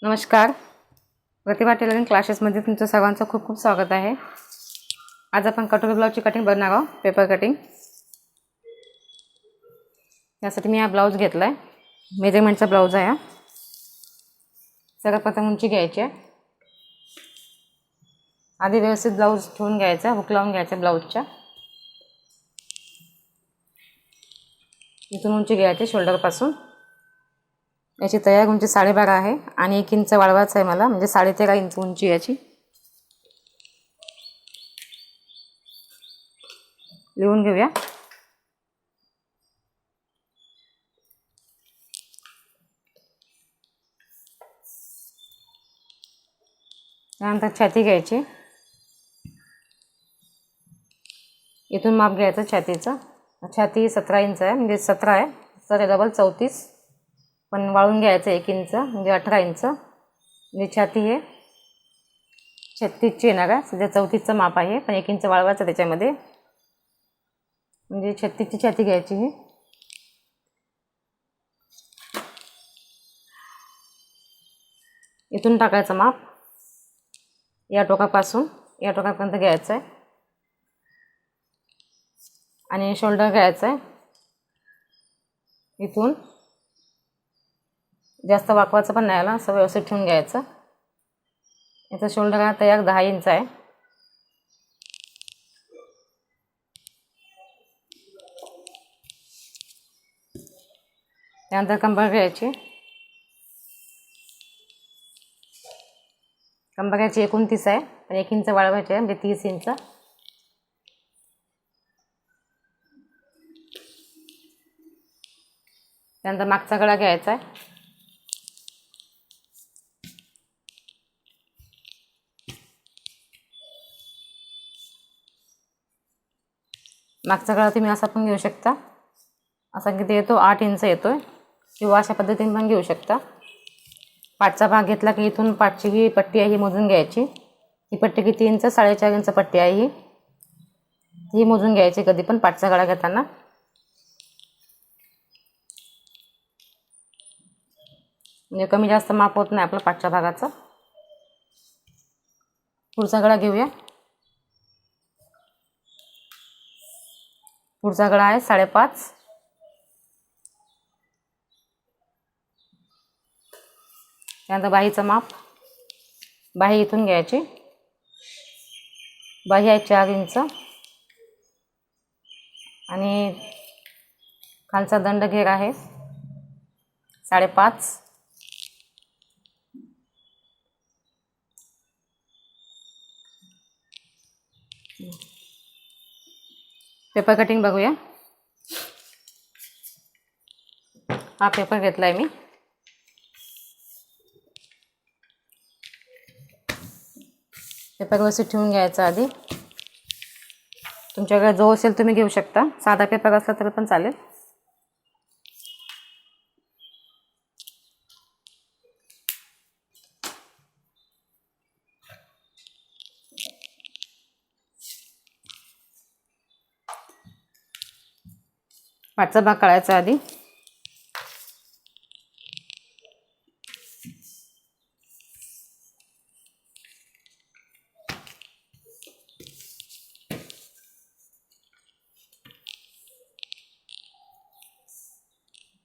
नमस्कार. प्रतिभा टेलरिंग क्लासेसमध्ये तुमचं सर्वांचं खूप खूप स्वागत आहे. आज आपण कटोरी ब्लाउजची कटिंग बनणार आहोत, पेपर कटिंग. यासाठी मी हा ब्लाउज घेतला आहे, मेजरमेंटचा ब्लाउज आहे. सगळ्यात प्रथम उंची घ्यायची आहे. आधी व्यवस्थित ब्लाउज ठेवून घ्यायचा, हुक लावून घ्यायचा ब्लाउजच्या. इथून उंची घ्यायची शोल्डरपासून. याची तयार उंची 12.5 आहे आणि 1 इंच वाढवायचं आहे मला, म्हणजे 13.5 इंच उंची याची. लिहून घेऊया. त्यानंतर छाती घ्यायची. इथून माप घ्यायचं छातीचं. छाती 17 इंच आहे, म्हणजे 17 आहे, तर डबल 34. पण वाळून घ्यायचं 1 इंच, म्हणजे 18 इंच. म्हणजे छाती हे 36ची येणार आहे. सध्या 34चं माप आहे, पण 1 इंच वाळवायचं त्याच्यामध्ये, म्हणजे 36ची छाती घ्यायची. ही इथून टाकायचं माप. या टोकापासून या टोकापर्यंत घ्यायचं आहे आणि शोल्डर घ्यायचं आहे. इथून जास्त वाकवायचं पण नाही, आला असं व्यवस्थित ठेवून घ्यायचं. याचा शोल्डर हा तयार 10 इंच आहे. त्यानंतर कंबर घ्यायची. कंबर घ्यायची 29 आहे, पण 1 इंच वाढवायची आहे, म्हणजे 30 इंच. त्यानंतर मागचा गळा घ्यायचा आहे. मागचा गळा तुम्ही असा पण घेऊ शकता. असा किती येतो, 8 इंच येतोय, किंवा अशा पद्धतीने पण घेऊ शकता. पाठचा भाग घेतला की इथून पाठची ही पट्टी आहे, ही मोजून घ्यायची. ही पट्टी किती इंच, 4.5 इंच पट्टी आहे. ही मोजून घ्यायची कधी पण पाठचा गळा घेताना. म्हणजे कमी जास्त माप होत नाही आपलं पाठच्या भागाचं. पुढचा गळा घेऊया. पुढचा गळा आहे 5.5. त्यानंतर बाहीचं माप. बाही इथून घ्यायची. बाही आहे 4 इंच आणि खालचा दंड घेर आहे 5.5. पेपर कटिंग बघूया. हा पेपर घेतलाय मी. पेपर व्यवस्थित ठेवून घ्यायचा आधी. तुमच्याकडे जो असेल तुम्ही घेऊ शकता. साधा पेपर असला तरी पण चालेल. पाठचा भाग काढायचा आधी.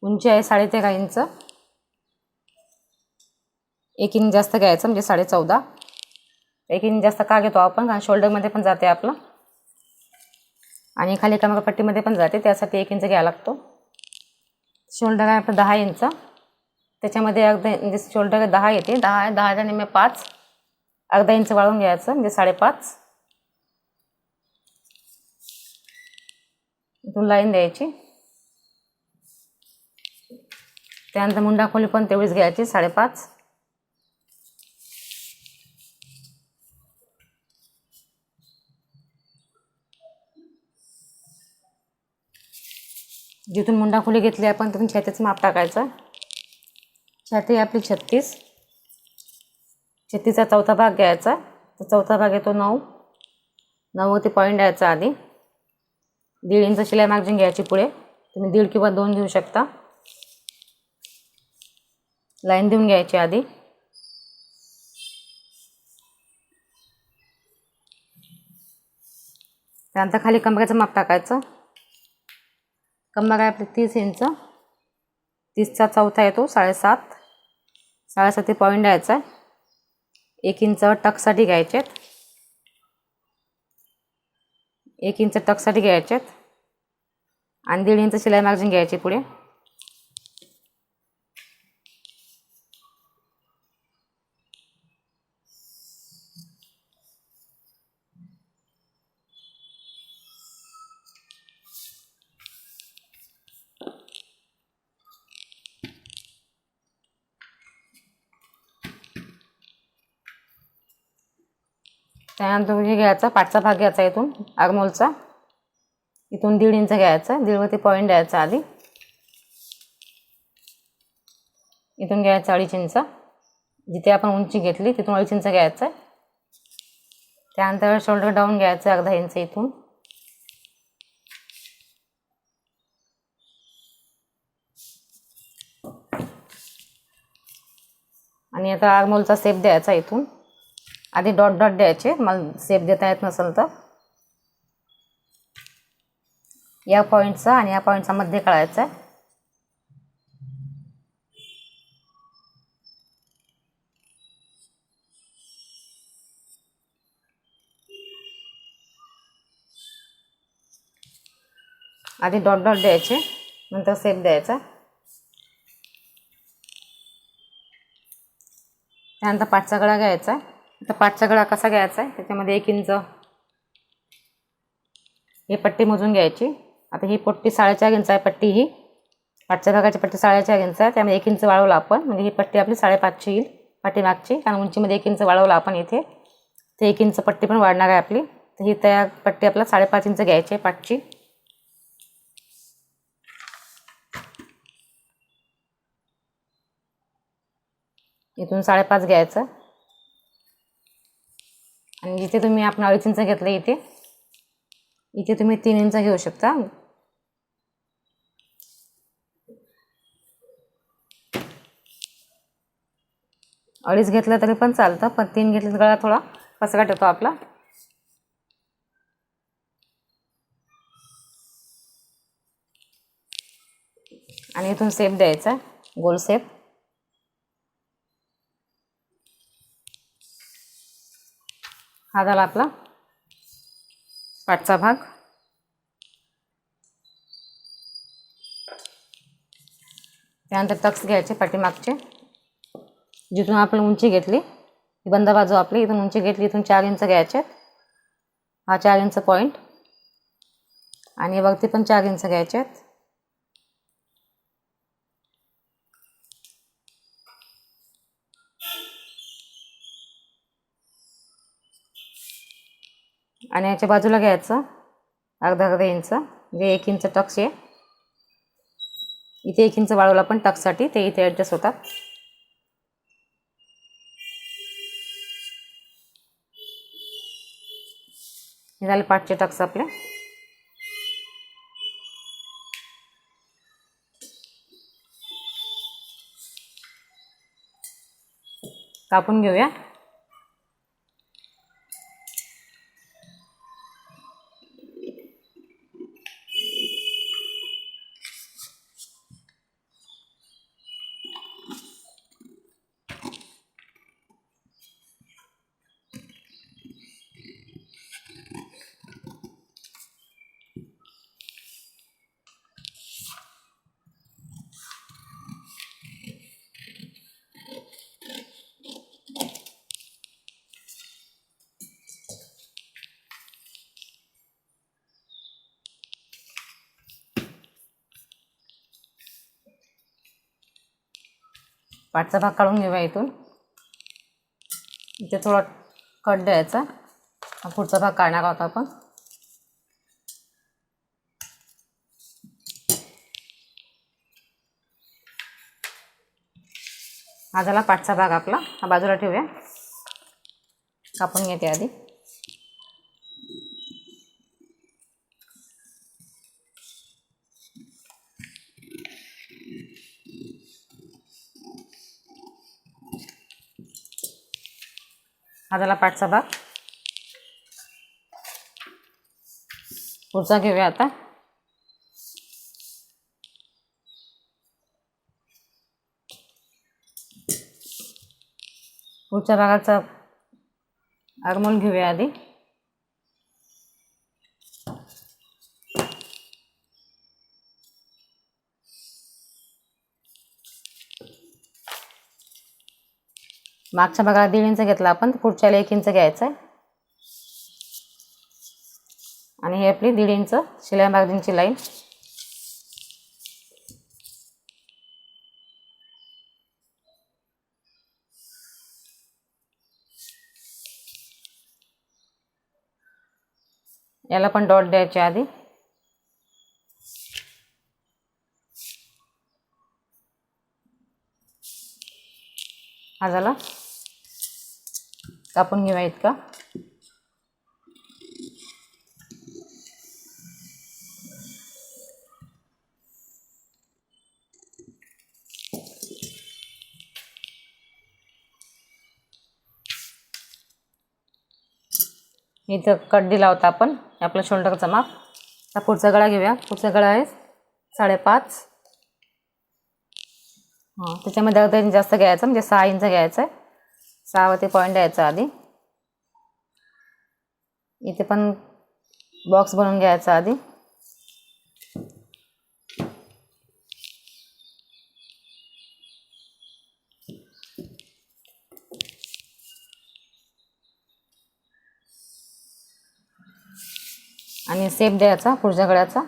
उंची आहे 13.5 इंच. 1 इंच जास्त घ्यायचं, म्हणजे 14.5. 1 इंच जास्त का घेतो आपण, कारण शोल्डरमध्ये पण जाते आपलं आणि खाली कमरपट्टीमध्ये पण जाते, त्यासाठी 1 इंच घ्यावा लागतो. शोल्डर आहे आपलं 10 इंच. त्याच्यामध्ये अर्धा, म्हणजे शोल्डर 10 येते. 10 निम्मे 5, अर्धा इंच वाढवून घ्यायचं, म्हणजे 5.5. इथून लाईन द्यायची. त्यानंतर मुंडा खोली पण तेवढीच घ्यायची, 5.5. जिथून मुंडा खोली घेतली आपण तिथून छातीचं माप टाकायचं. छाती आपली 36. 36चा चौथा भाग घ्यायचा. तर चौथा भाग येतो 9. 9वरती पॉईंट द्यायचा आधी. 1.5 इंच शिलाई मार्जिन घ्यायची पुढे. तुम्ही 1.5 किंवा 2 घेऊ शकता. लाईन देऊन घ्यायची आधी. त्यानंतर खाली कमरेचं माप टाकायचं. कंबर आहे आपली 30 इंच, 30चा चौथा येतो 7.5, 7.5 पॉईंट द्यायचा आहे. 1 इंच टक्ससाठी घ्यायचे आहेत, 1 इंच टक्ससाठी घ्यायचे आहेत आणि 1.5 इंच शिलाई मार्जिन घ्यायची पुढे. त्यानंतर हे घ्यायचा पाठचा भाग घ्यायचा इथून आर्महोलचा, इथून 1.5 इंच घ्यायचा, 1.5वरती पॉईंट द्यायचा आधी. इथून घ्यायचा 2.5 इंच, जिथे आपण उंची घेतली तिथून 2.5 इंच घ्यायचं आहे. त्यानंतर शोल्डर डाऊन घ्यायचं 1/2 इंच इथून. आणि आता आर्महोलचा शेप द्यायचा इथून. आधी डॉट डॉट द्यायचे, मला शेप देता येत नसेल तर. या पॉईंटचा आणि या पॉईंटचा मध्ये काढायचा आहे. आधी डॉट डॉट द्यायचे, नंतर शेप द्यायचा. त्यानंतर पाठचा गळा घ्यायचा आहे. आता पाठचा गळा कसा घ्यायचा आहे, त्याच्यामध्ये 1 इंच ही पट्टी मोजून घ्यायची. आता ही पट्टी 4.5 इंच आहे पट्टी, ही पाठच्या भागाची पट्टी 4.5 इंच आहे. त्यामध्ये 1 इंच वाढवलं आपण, म्हणजे ही पट्टी आपली 5.5ची येईल पाठीमागची, कारण उंचीमध्ये 1 इंच वाढवलं आपण इथे, ते 1 इंच पट्टी पण वाढणार आहे आपली. तर ही त्या पट्टी आपल्याला 5.5 इंच घ्यायची आहे पाठची. इथून 5.5 घ्यायचं आणि जिथे तुम्ही आपण 2.5 इंच घेतलं इथे तुम्ही 3 इंच घेऊ शकता. अडीच घेतलं तरी पण चालतं, पण 3 घेतलं तर गळा थोडा पसरट येतो आपला. आणि इथून शेप द्यायचा, गोल शेप. हा झाला आपला पाठचा भाग. त्यानंतर टक्स घ्यायचे पाठीमागचे, जिथून आपण उंची घेतली बंद बाजू आपली, इथून उंची घेतली इथून 4 इंच घ्यायचे. हा 4 इंच पॉईंट आणि वरती पण 4 इंच घ्यायचे. आणि याच्या बाजूला घ्यायचं अर्धा इंच, म्हणजे 1 इंच टक्स आहे. इथे 1 इंच वाढवला पण टक्ससाठी, ते इथे ॲडजस्ट होतात. हे झाले पाठचे टक्स आपले. कापून घेऊया. पाठचा भाग काढून घेऊया इथून. इथे थोडा कट द्यायचा, पुढचा भाग काढणार आहोत आपण. हा झाला पाठचा भाग आपला. हा बाजूला ठेवूया, कापून घेते आधी. हा झाला पाठचा भाग. पुढचा घेऊया आता. पुढच्या भागाचा आर्मोल घेऊया आधी. मागच्या भागाला 1.5 इंच घेतला आपण, पुढच्याला 1 इंच घ्यायचं आहे. आणि ही आपली 1.5 इंच शिलाई मार्जिनची लाईन. याला पण डॉट द्यायचे आधी. हा झाला, कापून घेऊया इतका. इथं कट दिला होता आपण, आपला शोल्डरचा माप. आता पुढचा गळा घेऊया. पुढचा गळा आहे 5.5. त्याच्यामध्ये अर्धा इंच जास्त घ्यायचं, म्हणजे 6 इंच घ्यायचं आहे. 6 वरती पॉईंट द्यायचा आधी. इथे पण बॉक्स बनवून घ्यायचा आधी. आणि शेप द्यायचा पुढच्या गळ्याचा.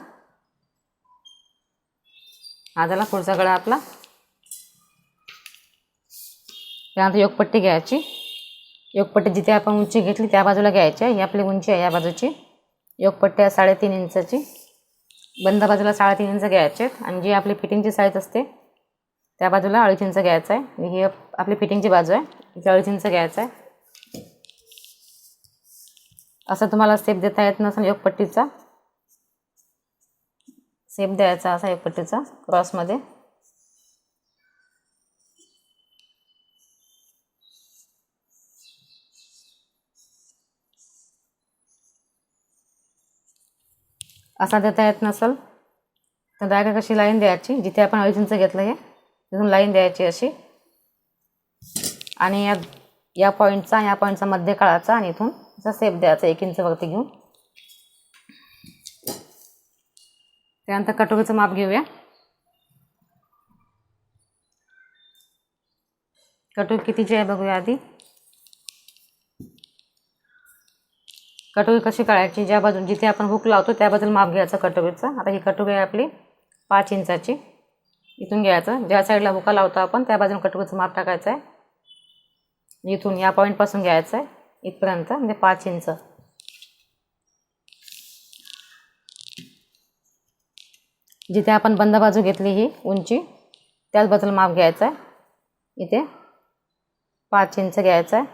हा झाला पुढचा गळा आपला. त्यानंतर योगपट्टी घ्यायची. योगपट्टी जिथे आपण उंची घेतली त्या बाजूला घ्यायची आहे. ही आपली उंची आहे या बाजूची. योगपट्टी आहे 3.5 इंचाची. बंद बाजूला 3.5 इंच घ्यायचे आहेत. आणि जी आपली फिटिंगची साईज असते त्या बाजूला 2.5 इंच घ्यायचं आहे. ही आपली फिटिंगची बाजू आहे, इथे 2.5 इंच घ्यायचं आहे. असं तुम्हाला स्टेप देता येत नसेल योगपट्टीचा, शेप द्यायचा असा योगपट्टीचा क्रॉसमध्ये. असा देता येत नसेल तर डायरेक्ट अशी लाईन द्यायची. जिथे आपण 2.5 इंच घेतलं आहे तिथून लाईन द्यायची अशी. आणि या पॉईंटचा मध्य काढायचा आणि इथून असा शेप द्यायचा 1 इंच वरती घेऊन. त्यानंतर कटोरीचं माप घेऊया. कटोरी कितीची आहे बघूया आधी. कटोरी कशी काढायची, ज्या बाजून जिथे आपण हुक लावतो त्या बाजूला माप घ्यायचं कटोरीचं. आता ही कटोरी आहे आपली 5 इंचाची. इथून घ्यायचं, ज्या साईडला हुका लावतो आपण त्या बाजून कटोरीचं माप टाकायचं आहे. इथून या पॉईंटपासून घ्यायचं आहे इथपर्यंत, म्हणजे 5 इंच. जिथे आपण बंद बाजू घेतली ही उंची त्याच बाजूला माप घ्यायचं आहे. इथे 5 इंच घ्यायचं आहे.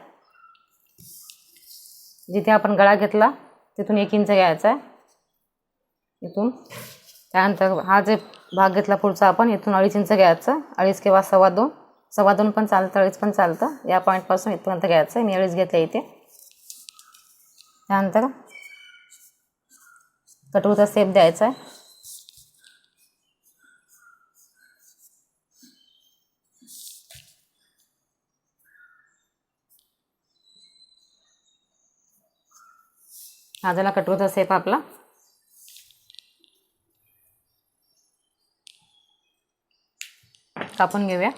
जिथे आपण गळा घेतला तिथून 1 इंच घ्यायचा आहे इथून. त्यानंतर हा जे भाग घेतला पुढचा आपण, इथून 2.5 इंच घ्यायचं. 2.5 किंवा 2.25. 2.25 पण चालतं, 2.5 पण चालतं. या पॉईंटपासून इथपर्यंत घ्यायचं आहे. मी 2.5 घेतले इथे. त्यानंतर कटोरीचा शेप द्यायचा आहे. हा झाला कटोरीचा शेप आपला. कापून घेऊया.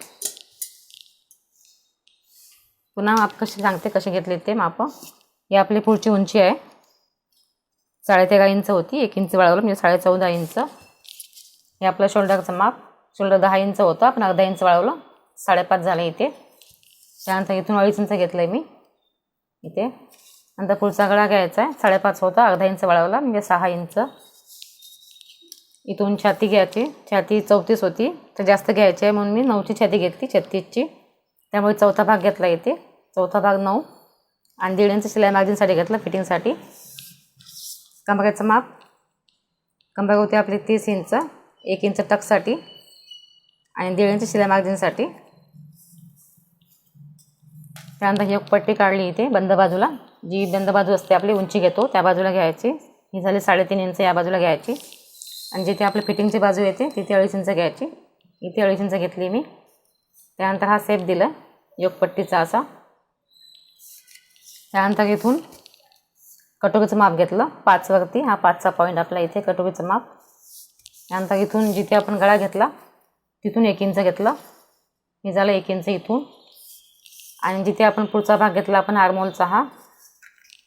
पुन्हा माप कशी सांगते कशी घेतली ते माप. ही आपली पुढची उंची आहे 13.5 इंच होती. 1 इंच वाढवलं म्हणजे 14.5 इंच. हे आपलं शोल्डरचं माप. शोल्डर 10 इंच होतं, आपण अर्धा इंच वाढवलं 5.5 झालं इथे. त्यानंतर इथून 2.5 इंच घेतलं आहे मी इथे. नंतर पुढचा गळा घ्यायचा आहे. 5.5 होता, अर्धा इंच वाढवला म्हणजे 6 इंच. इथून छाती घ्यायची. छाती 34 होती तर जास्त घ्यायची आहे म्हणून मी 9ची छाती घेतली 36ची. त्यामुळे चौथा भाग घेतला इथे. चौथा भाग 9 आणि 1.5 इंच शिलाई मार्जिनसाठी घेतलं फिटिंगसाठी. कमरेचं माप. कंबर होती आपली 30 इंच. 1 इंच टक्ससाठी आणि 1.5 इंच शिलाई मार्जिनसाठी. त्यानंतर ही एक पट्टी काढली इथे बंद बाजूला. जी बंद बाजू असते आपली उंची घेतो त्या बाजूला घ्यायची. ही झाली 3.5 इंच या बाजूला घ्यायची आणि जिथे आपली फिटिंगची बाजू येते तिथे 2.5 इंच घ्यायची. इथे 2.5 इंच घेतली मी. त्यानंतर हा शेप दिला योगपट्टीचा असा. त्यानंतर इथून कटोरीचं माप घेतलं 5 वरती. हा 5चा पॉईंट आपला इथे कटोरीचं माप. त्यानंतर इथून जिथे आपण गळा घेतला तिथून 1 इंच घेतलं. हे झालं 1 इंच इथून. आणि जिथे आपण पुढचा भाग घेतला आपण आर्महोलचा हा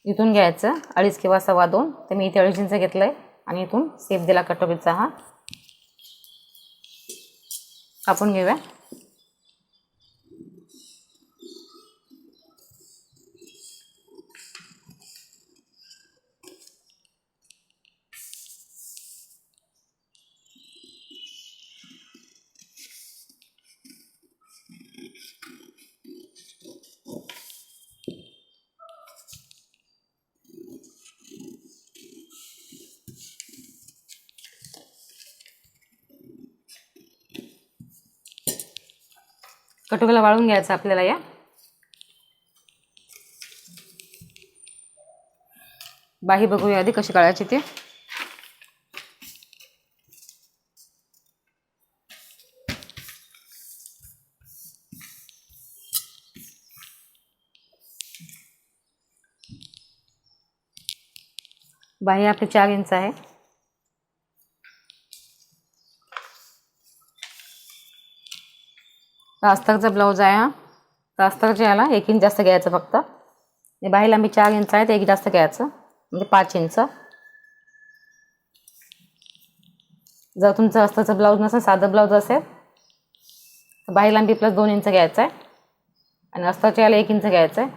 इथून घ्यायचं 2.5 किंवा 2.25. तर मी इथे 2.5 इंच घेतलं आहे आणि इथून शेप दिला कटोरीचा हा. कापून घेऊया. कटोरीला वाळून घ्यायचं आपल्याला. या बाही बघूया आधी कशी काढायची ते. बाही आपली 4 इंच आहे. अस्तरचा ब्लाऊज आहे हा. तर अस्तरच्या याला 1 इंच जास्त घ्यायचं फक्त. बाही लांबी 4 इंच आहे तर 1 जास्त घ्यायचं म्हणजे 5 इंच. जर तुमचं अस्तरचं ब्लाऊज नसेल साधं ब्लाऊज असेल तर बाही लांबी प्लस 2 इंच घ्यायचं आहे आणि अस्तरच्या याला 1 इंच घ्यायचं आहे.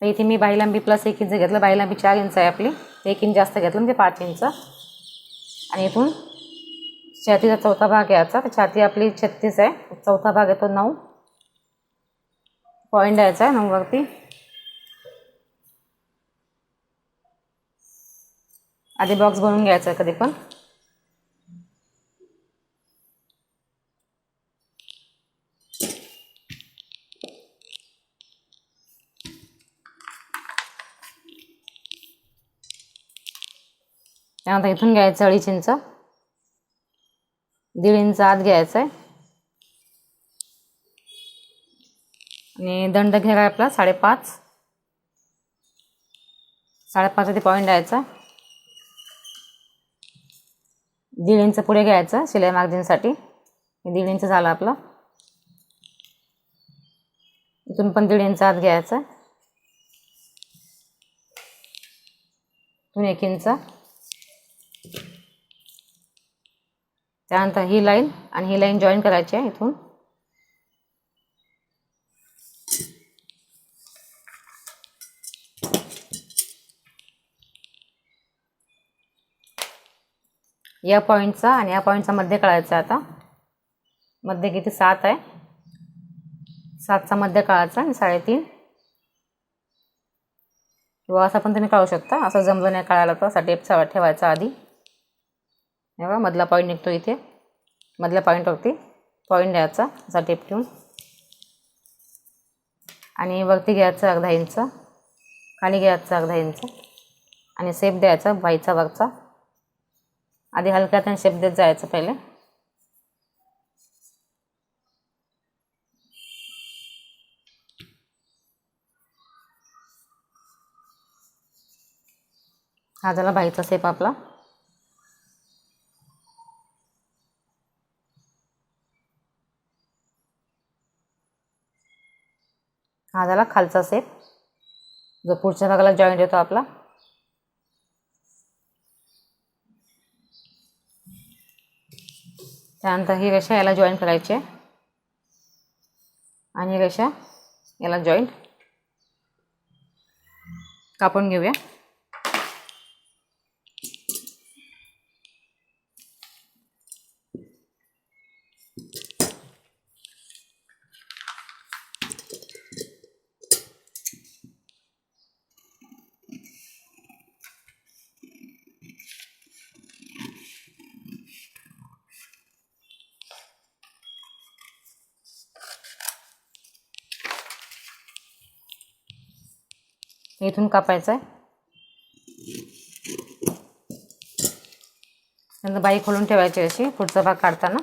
तर इथे मी बाही लांबी प्लस 1 इंच घेतलं. बाही लांबी 4 इंच आहे आपली. 1 इंच जास्त घेतलं म्हणजे 5 इंच. आणि इथून छातीचा चौथा भाग घ्यायचा. तर छाती आपली 36 आहे. चौथा भाग येतो 9. पॉईंट द्यायचा आहे 9 वरती. आधी बॉक्स बनवून घ्यायचा आहे कधी पण. त्यानंतर इथून घ्यायचं 2.5 इंच. 1.5 इंच आत घ्यायचं आहे आणि दंड घ्यायला आपला 5.5. 5.5 ते पॉईंट द्यायचा. 1.5 इंच पुढे घ्यायचं शिलाई मार्जिनसाठी. 1.5 इंच झालं आपलं. इथून पण 1.5 इंच आत घ्यायचं. इथून 1 इंच. त्यानंतर ही लाईन आणि ही लाईन जॉईन करायची आहे इथून. या पॉईंटचा आणि या पॉईंटचा मध्य काढायचा. आता मध्य किती 7 आहे. 7चा मध्य काढायचा आणि 3.5 किंवा असं पण तुम्ही काढू शकता. असं जमलं नाही काढायला तर असा टेप ठेवायचा आधी. बघा मधला पॉईंट निघतो इथे. मधल्या पॉईंटवरती पॉईंट द्यायचा असा टेप ठेवून आणि वरती घ्यायचं 1/2 इंच. खाली घ्यायचं 1/2 इंच आणि शेप द्यायचा बाहीचा वरचा. आधी हलक्यात शेप देत जायचं पहिले. हा झाला बाहीचा शेप आपला. हा झाला खालचा शेप जो पुढच्या भागाला जॉईंट येतो आपला. त्यानंतर ही रेषा याला जॉईन करायची आहे आणि ही रेषा याला जॉईंट कापून घेऊया. इथून कापायचं आहे. नंतर बाई खोलून ठेवायची अशी पुढचा भाग काढताना.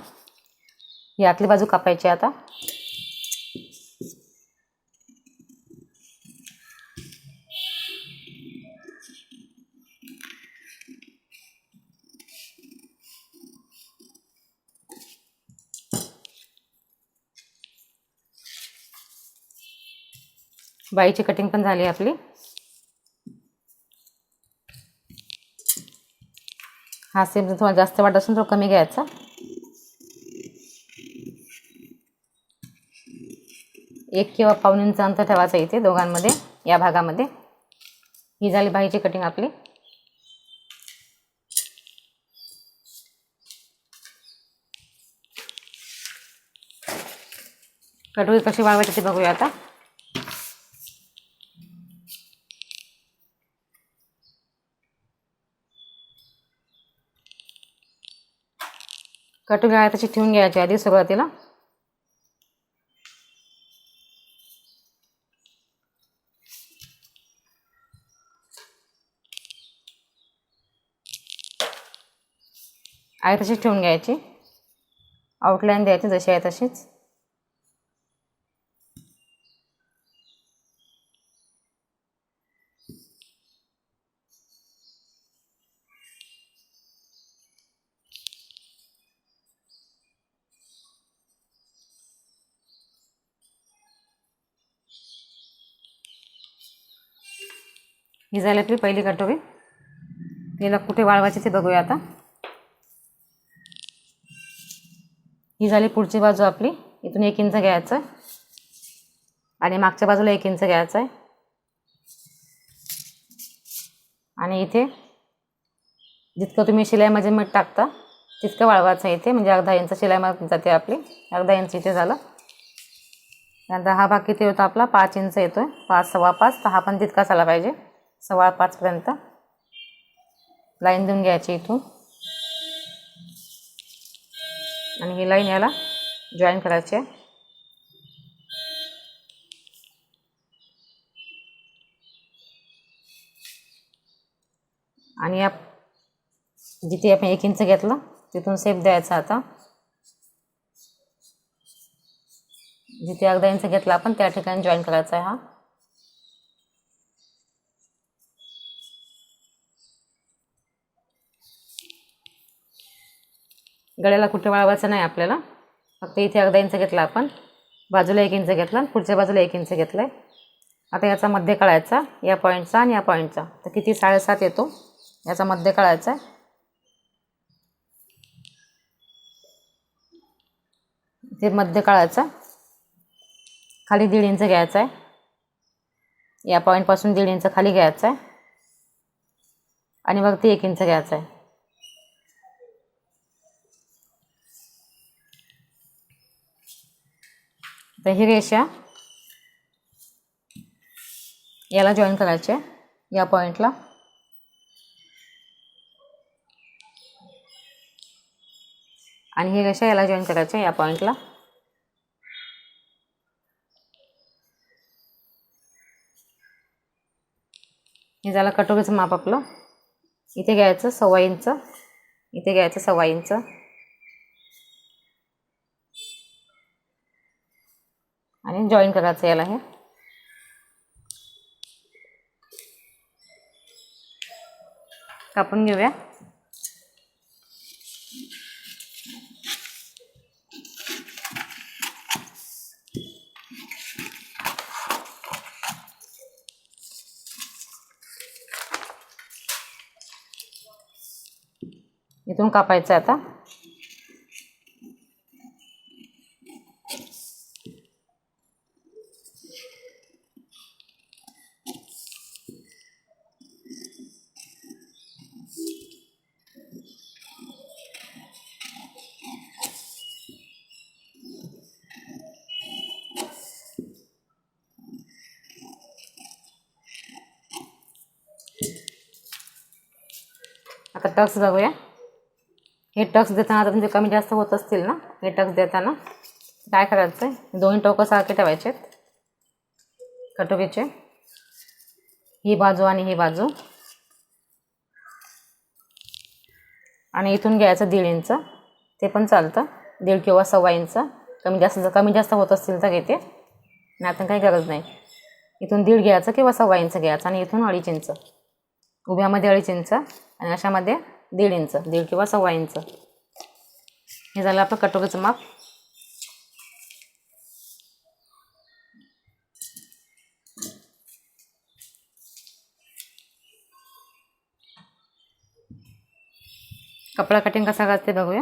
ही आतली बाजू कापायची आता. बाईची कटिंग पण झाली आपली. हा सेम जर थोडा जास्त वाटत असेल तो कमी घ्यायचा. एक किंवा पाऊण इंच अंतर ठेवायचं इथे दोघांमध्ये, या भागामध्ये. ही झाली बाईची कटिंग आपली. कटोरी कशी वाळवायची ते बघूया आता. कटोरी आहे तशी ठेवून घ्यायची आधी सुरुवातीला. आहे तशीच ठेवून घ्यायची. आउटलाईन द्यायची जशी आहे तशीच. ही झाली आपली पहिली कटोरी. हिला कुठे वाळवायची ते बघूया आता. ही झाली पुढची बाजू आपली. इथून 1 इंच घ्यायचं आणि मागच्या बाजूला 1 इंच घ्यायचं आहे. आणि इथे जितकं तुम्ही शिलाई मेजरमेंट टाकता तितकं वाळवायचं इथे, म्हणजे अर्धा इंच शिलाई जाते आपली. अर्धा इंच इथे झालं. त्यानंतर हा भाग किती होता आपला, 5 इंच येतोय. 5, 5.25. तर हा पण तितकाच आला पाहिजे 5.25 पर्यंत. लाईन देऊन घ्यायची इथून आणि ही लाईन याला जॉईन करायची आहे. आणि या जिथे आपण 1 इंच घेतलं तिथून सेप द्यायचा आता. जिथे अर्धा इंच घेतला आपण त्या ठिकाणी जॉईन करायचा आहे हा. गळ्याला कुठे वाळवायचं नाही आपल्याला. फक्त इथे अर्धा इंच घेतला आपण, बाजूला 1 इंच घेतला, पुढच्या बाजूला 1 इंच घेतलं आहे. आता याचा मध्य काढायचा, या पॉईंटचा आणि या पॉईंटचा. तर किती 7.5 येतो, याचा मध्य काढायचा आहे. ते मध्य काढायचा. खाली 1.5 इंच घ्यायचा आहे. या पॉईंटपासून 1.5 इंच खाली घ्यायचा आहे आणि वरती 1 इंच घ्यायचा आहे. तर ही रेषा याला जॉईन करायची आहे, या पॉईंटला. आणि ही रेषा याला जॉईन करायची आहे, या पॉईंटला. हे झालं कटोरीचं माप आपलं. इथे घ्यायचं 1.25 इंच, इथे घ्यायचं 1.25 इंच. आणि जॉईन करायचं याला. हे कापून घेऊया. इथून कापायचं आता. आता टक्स बघूया. हे टक्स देताना तुमचे कमी जास्त होत असतील ना, हे टक्स देताना काय करायचं आहे, 2 टोकं सारखे ठेवायचे आहेत कटोरीचे. ही बाजू आणि ही बाजू. आणि इथून घ्यायचं 1.5 इंच, ते पण चालतं. 1.5 किंवा 1.25 इंच. कमी जास्त होत असतील तर घेते, नाही आता काही गरज नाही. इथून 1.5 घ्यायचं किंवा 1.25 इंच घ्यायचं आणि इथून 2.5 इंच, उभ्यामध्ये 2.5 इंच आणि अशामध्ये 1.5 इंच, 1.5 किंवा 1.25 इंच. हे झालं आपलं कटोरीचं माप. कपडा कटिंग कसा करते बघूया.